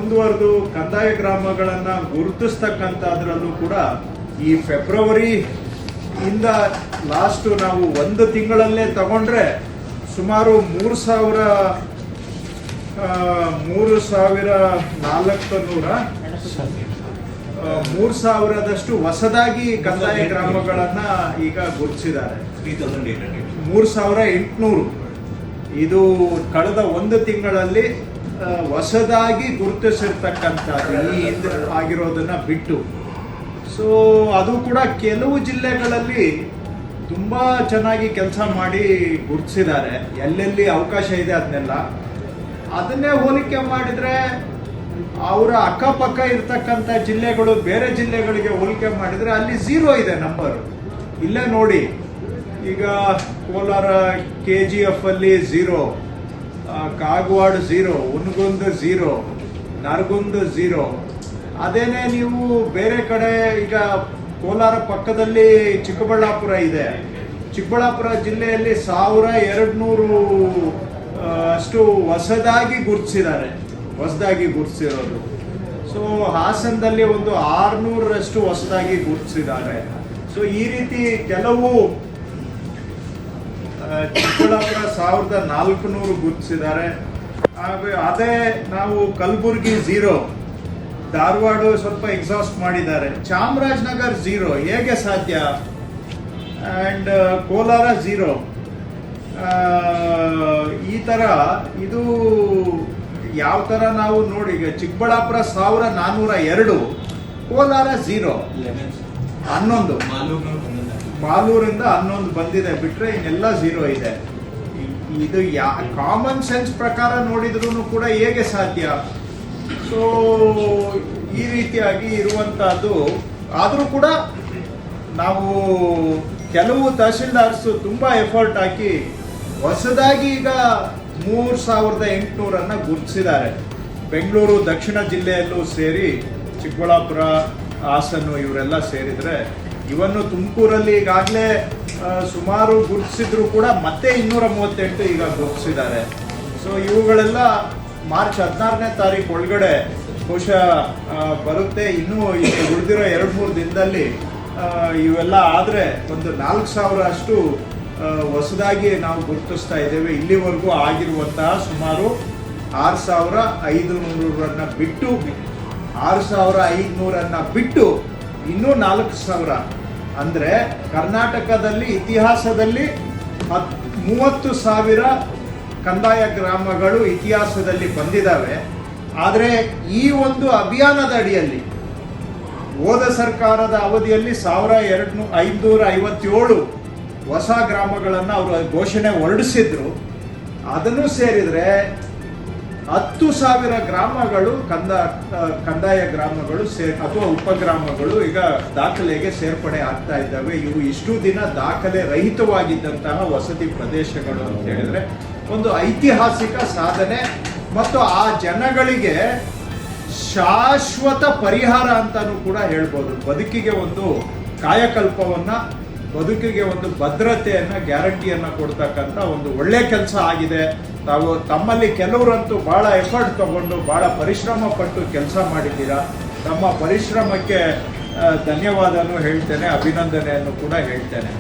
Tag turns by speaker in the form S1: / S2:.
S1: ಮುಂದುವರೆದು ಕಂದಾಯ ಗ್ರಾಮಗಳನ್ನು ಗುರುತಿಸ್ತಕ್ಕಂಥದ್ರಲ್ಲೂ ಕೂಡ ಈ ಫೆಬ್ರವರಿ ಇಂದ ಲಾಸ್ಟು ನಾವು ಒಂದು ತಿಂಗಳಲ್ಲೇ ತಗೊಂಡ್ರೆ ಸುಮಾರು 3,400ದಷ್ಟು ಹೊಸದಾಗಿ ಕಂದಾಯ ಗ್ರಾಮಗಳನ್ನ ಈಗ ಗುರುತಿಸಿದ್ದಾರೆ. 3,800 ಇದು ಕಳೆದ ಒಂದು ತಿಂಗಳಲ್ಲಿ ಹೊಸದಾಗಿ ಗುರುತಿಸಿರ್ತಕ್ಕಂಥದ್ದು ಈ ಹಿಂದೆ ಆಗಿರೋದನ್ನ ಬಿಟ್ಟು. ಸೊ ಅದು ಕೂಡ ಕೆಲವು ಜಿಲ್ಲೆಗಳಲ್ಲಿ ತುಂಬ ಚೆನ್ನಾಗಿ ಕೆಲಸ ಮಾಡಿ ಗುರುತಿಸಿದ್ದಾರೆ. ಎಲ್ಲೆಲ್ಲಿ ಅವಕಾಶ ಇದೆ ಅದನ್ನೇ ಹೋಲಿಕೆ ಮಾಡಿದರೆ ಅವರ ಅಕ್ಕಪಕ್ಕ ಇರ್ತಕ್ಕಂಥ ಜಿಲ್ಲೆಗಳು ಬೇರೆ ಜಿಲ್ಲೆಗಳಿಗೆ ಹೋಲಿಕೆ ಮಾಡಿದರೆ ಅಲ್ಲಿ 0 ಇದೆ ನಂಬರು. ಇಲ್ಲೇ ನೋಡಿ, ಈಗ ಕೋಲಾರ KGF ಅಲ್ಲಿ 0, ಕಾಗವಾಡ 0, ಹುನಗುಂದ 0, ನರಗುಂದ 0. ಅದೇನೇ ನೀವು ಬೇರೆ ಕಡೆ ಈಗ ಕೋಲಾರ ಪಕ್ಕದಲ್ಲಿ ಚಿಕ್ಕಬಳ್ಳಾಪುರ ಇದೆ. ಚಿಕ್ಕಬಳ್ಳಾಪುರ ಜಿಲ್ಲೆಯಲ್ಲಿ 1,200 ಅಷ್ಟು ಹೊಸದಾಗಿ ಗುರುತಿಸಿರೋದು. ಸೊ ಹಾಸನದಲ್ಲಿ ಒಂದು 600ರಷ್ಟು ಹೊಸದಾಗಿ ಗುರುತಿಸಿದ್ದಾರೆ. ಸೊ ಈ ರೀತಿ ಕೆಲವು ಚಿಕ್ಕಬಳ್ಳಾಪುರ 1,400 ಗುರುತಿಸಿದ್ದಾರೆ. ಅದೇ ನಾವು ಕಲಬುರಗಿ 0, ಧಾರವಾಡ ಸ್ವಲ್ಪ ಎಕ್ಸಾಸ್ಟ್ ಮಾಡಿದ್ದಾರೆ. ಚಾಮರಾಜನಗರ 0 ಹೇಗೆ ಸಾಧ್ಯ? ಆ್ಯಂಡ್ ಕೋಲಾರ 0. ಈ ಥರ ಇದು ಯಾವ ಥರ ನಾವು ನೋಡಿ, ಈಗ ಚಿಕ್ಕಬಳ್ಳಾಪುರ 1,402, ಕೋಲಾರ 0, 11, ಮಾಲೂರಿಂದ 11 ಬಂದಿದೆ. ಬಿಟ್ಟರೆ ಇನ್ನೆಲ್ಲ 0 ಇದೆ. ಇದು ಕಾಮನ್ ಸೆನ್ಸ್ ಪ್ರಕಾರ ನೋಡಿದ್ರೂ ಕೂಡ ಹೇಗೆ ಸಾಧ್ಯ? ಸೊ ಈ ರೀತಿಯಾಗಿ ಇರುವಂತಹದ್ದು. ಆದರೂ ಕೂಡ ನಾವು ಕೆಲವು ತಹಶೀಲ್ದಾರ್ಸು ತುಂಬ ಎಫರ್ಟ್ ಹಾಕಿ ಹೊಸದಾಗಿ ಈಗ 3,800 ಗುರುತಿಸಿದ್ದಾರೆ. ಬೆಂಗಳೂರು ದಕ್ಷಿಣ ಜಿಲ್ಲೆಯಲ್ಲೂ ಸೇರಿ ಚಿಕ್ಕಬಳ್ಳಾಪುರ, ಹಾಸನ ಇವರೆಲ್ಲ ಸೇರಿದರೆ, ಇವನ್ನು ತುಮಕೂರಲ್ಲಿ ಈಗಾಗಲೇ ಸುಮಾರು ಗುರುತಿಸಿದ್ರು ಕೂಡ ಮತ್ತೆ 238 ಈಗ ಗುರುತಿಸಿದ್ದಾರೆ. ಸೊ ಇವುಗಳೆಲ್ಲ ಮಾರ್ಚ್ 16ನೇ ತಾರೀಕು ಒಳಗಡೆ ಬಹುಶಃ ಬರುತ್ತೆ. ಇನ್ನೂ ಉಳಿದಿರೋ 2-3 ದಿನದಲ್ಲಿ ಇವೆಲ್ಲ ಆದರೆ ಒಂದು 4,000 ಅಷ್ಟು ಹೊಸದಾಗಿ ನಾವು ಗುರುತಿಸ್ತಾ ಇದ್ದೇವೆ. ಇಲ್ಲಿವರೆಗೂ ಆಗಿರುವಂತಹ ಸುಮಾರು 6,500 ಬಿಟ್ಟು 6,500 ಬಿಟ್ಟು ಇನ್ನೂ 4,000 ಅಂದರೆ ಕರ್ನಾಟಕದಲ್ಲಿ ಇತಿಹಾಸದಲ್ಲಿ 30,000 ಕಂದಾಯ ಗ್ರಾಮಗಳು ಇತಿಹಾಸದಲ್ಲಿ ಬಂದಿದ್ದಾವೆ. ಆದರೆ ಈ ಒಂದು ಅಭಿಯಾನದ ಅಡಿಯಲ್ಲಿ ಹೋದ ಸರ್ಕಾರದ ಅವಧಿಯಲ್ಲಿ 1,557 ಹೊಸ ಗ್ರಾಮಗಳನ್ನು ಅವರು ಘೋಷಣೆ ಹೊರಡಿಸಿದ್ರು. ಅದನ್ನು ಸೇರಿದರೆ 10,000 ಗ್ರಾಮಗಳು ಕಂದಾಯ ಗ್ರಾಮಗಳು ಅಥವಾ ಉಪಗ್ರಾಮಗಳು ಈಗ ದಾಖಲೆಗೆ ಸೇರ್ಪಡೆ ಆಗ್ತಾ ಇದ್ದಾವೆ. ಇವು ಇಷ್ಟು ದಿನ ದಾಖಲೆ ರಹಿತವಾಗಿದ್ದಂತಹ ವಸತಿ ಪ್ರದೇಶಗಳು ಅಂತ ಹೇಳಿದ್ರೆ ಒಂದು ಐತಿಹಾಸಿಕ ಸಾಧನೆ ಮತ್ತು ಆ ಜನಗಳಿಗೆ ಶಾಶ್ವತ ಪರಿಹಾರ ಅಂತಾನೂ ಕೂಡ ಹೇಳ್ಬೋದು. ಬದುಕಿಗೆ ಒಂದು ಕಾಯಕಲ್ಪವನ್ನ, ಬದುಕಿಗೆ ಒಂದು ಭದ್ರತೆಯನ್ನ, ಗ್ಯಾರಂಟಿಯನ್ನ ಕೊಡ್ತಕ್ಕಂಥ ಒಂದು ಒಳ್ಳೆ ಕೆಲಸ ಆಗಿದೆ. ತಾವು ತಮ್ಮಲ್ಲಿ ಕೆಲವರಂತೂ ಬಹಳ ಎಫರ್ಟ್ ತಗೊಂಡು ಬಹಳ ಪರಿಶ್ರಮ ಪಟ್ಟು ಕೆಲಸ ಮಾಡಿದ್ದೀರಾ. ತಮ್ಮ ಪರಿಶ್ರಮಕ್ಕೆ ಧನ್ಯವಾದನೂ ಹೇಳ್ತೇನೆ, ಅಭಿನಂದನೆಯನ್ನು ಕೂಡ ಹೇಳ್ತೇನೆ.